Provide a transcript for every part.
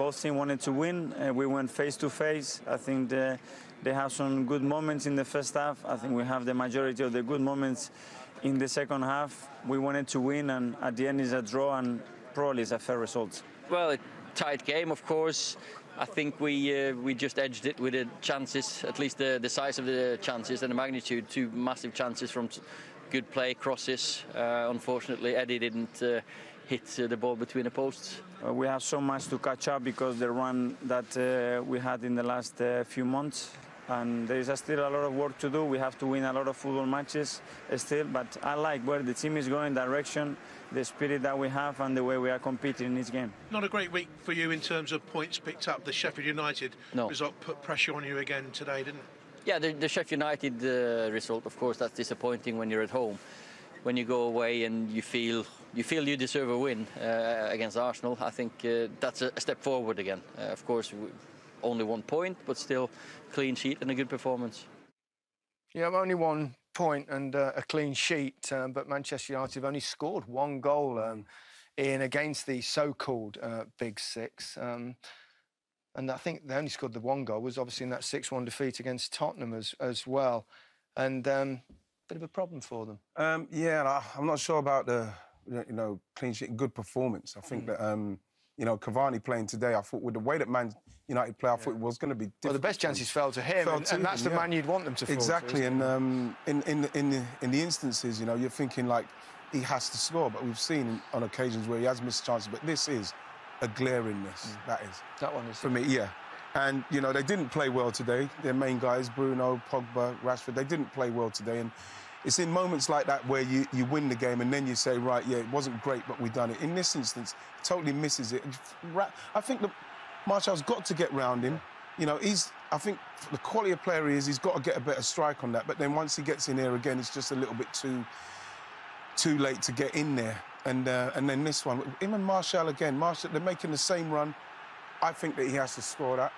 Both teams wanted to win. We went face to face. I think they have some good moments in the first half. I think we have the majority of the good moments in the second half. We wanted to win, and at the end it's a draw, and probably it's a fair result. Well, a tight game, of course. I think we just edged it with the chances, at least the size of the chances and the magnitude. Two massive chances from good play, crosses. Unfortunately, Eddie didn't hit the ball between the posts. We have so much to catch up because the run that we had in the last few months. And there is still a lot of work to do. We have to win a lot of football matches still, but I like where the team is going, direction, the spirit that we have, and the way we are competing in each game. Not a great week for you in terms of points picked up. The Sheffield United result put pressure on you again today, didn't it? Yeah, the Sheffield United result, of course, that's disappointing when you're at home. When you go away and you feel you deserve a win against Arsenal, I think that's a step forward again. Of course, only 1 point, but still clean sheet and a good performance. Yeah, only 1 point and a clean sheet, but Manchester United have only scored 1 goal in against the so-called Big Six. And I think they only scored the 1 goal was obviously in that 6-1 defeat against Tottenham as well. And bit of a problem for them. Yeah, I'm not sure about the clean sheet, good performance. I think that Cavani playing today, I thought with the way that Man United play, I thought it was going to be difficult. Well, the best chances fell to him, and that's the man you'd want them to fall exactly. to. And in the instances, you're thinking like he has to score, but we've seen on occasions where he has missed chances. But this is a glaring miss. That one is for me, yeah. And they didn't play well today. Their main guys, Bruno, Pogba, Rashford, they didn't play well today. And it's in moments like that where you win the game and then you say, right, yeah, it wasn't great, but we've done it. In this instance, he totally misses it. I think that Martial's got to get round him. I think the quality of player he is, he's got to get a better strike on that. But then once he gets in there again, it's just a little bit too late to get in there. And then this one, him and Martial again. They're making the same run. I think that he has to score that.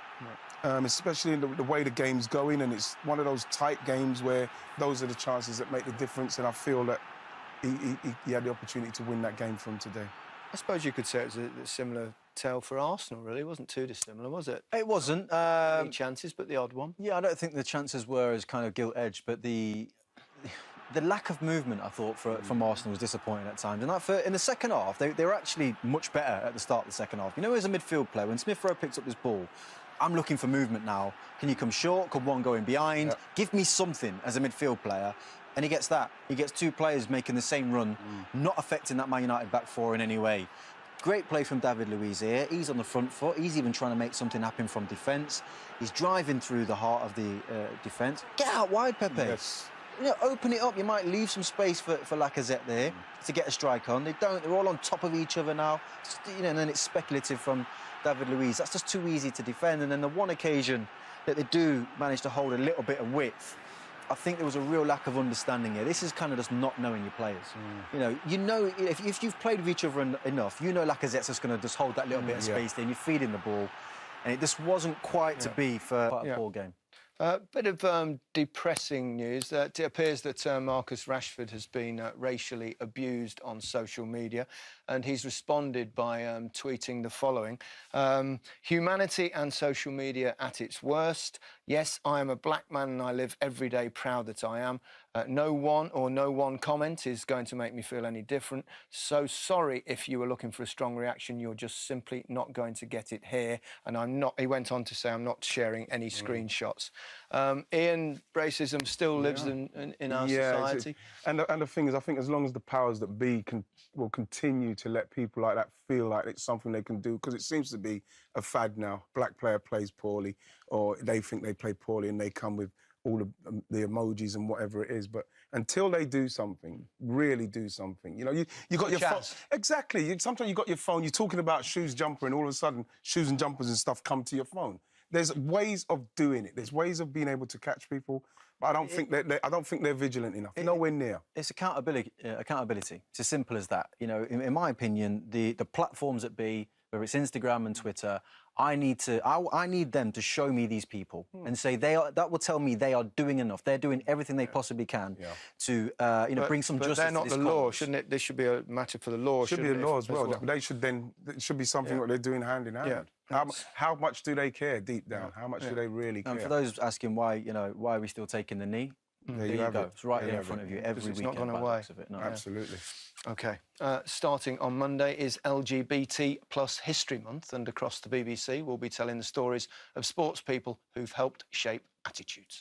Especially in the way the game's going, and it's one of those tight games where those are the chances that make the difference, and I feel that he had the opportunity to win that game from today. I suppose you could say it was a similar tale for Arsenal, really. It wasn't too dissimilar, was it? It wasn't. Any chances, but the odd one. Yeah, I don't think the chances were as kind of gilt-edged, but the lack of movement, I thought, from Arsenal was disappointing at times. And in the second half, they were actually much better at the start of the second half. As a midfield player, when Smith Rowe picks up this ball, I'm looking for movement now. Can you come short? Could one go in behind? Yeah. Give me something as a midfield player. And he gets that. He gets 2 players making the same run, not affecting that Man United back four in any way. Great play from David Luiz here. He's on the front foot. He's even trying to make something happen from defence. He's driving through the heart of the defence. Get out wide, Pepe. Yes. Open it up. You might leave some space for Lacazette there to get a strike on. They don't. They're all on top of each other now. And then it's speculative from David Luiz. That's just too easy to defend. And then the one occasion that they do manage to hold a little bit of width, I think there was a real lack of understanding here. This is kind of just not knowing your players. If you've played with each other enough, Lacazette's just going to just hold that little bit of space there, and you're feeding the ball. And it just wasn't quite to be for quite a poor game. Bit of depressing news. It appears that Marcus Rashford has been racially abused on social media, and he's responded by tweeting the following. Humanity and social media at its worst. Yes, I am a black man and I live every day proud that I am. No one comment is going to make me feel any different. So sorry if you were looking for a strong reaction. You're just simply not going to get it here. And I'm not, he went on to say, I'm not sharing any screenshots. Ian, racism still lives in our society. And the thing is, I think as long as the powers that be will continue to let people like that feel like it's something they can do, because it seems to be a fad now. Black player plays poorly, or they think they play poorly and they come with all the emojis and whatever it is. But until they do something, really do something, you got your phone. Exactly. Sometimes you got your phone, you're talking about shoes, jumper, and all of a sudden shoes and jumpers and stuff come to your phone. There's ways of doing it. There's ways of being able to catch people, but I don't think they're vigilant enough. Nowhere near. It's accountability. It's as simple as that. In my opinion, the platforms that be, whether it's Instagram and Twitter, I need them to show me these people and say that will tell me they are doing enough. They're doing everything they possibly can to bring some justice. But they're not to this the law, cause. shouldn't it? This should be a matter for the law. Should be a law as well. They should then. It should be something that they're doing hand in hand. How much do they care deep down? How much do they really care? And for those asking why are we still taking the knee? There you go. It's right there in front of you every weekend. It's not gone away. No. Absolutely. OK. Starting on Monday is LGBT Plus History Month, and across the BBC we'll be telling the stories of sports people who've helped shape attitudes.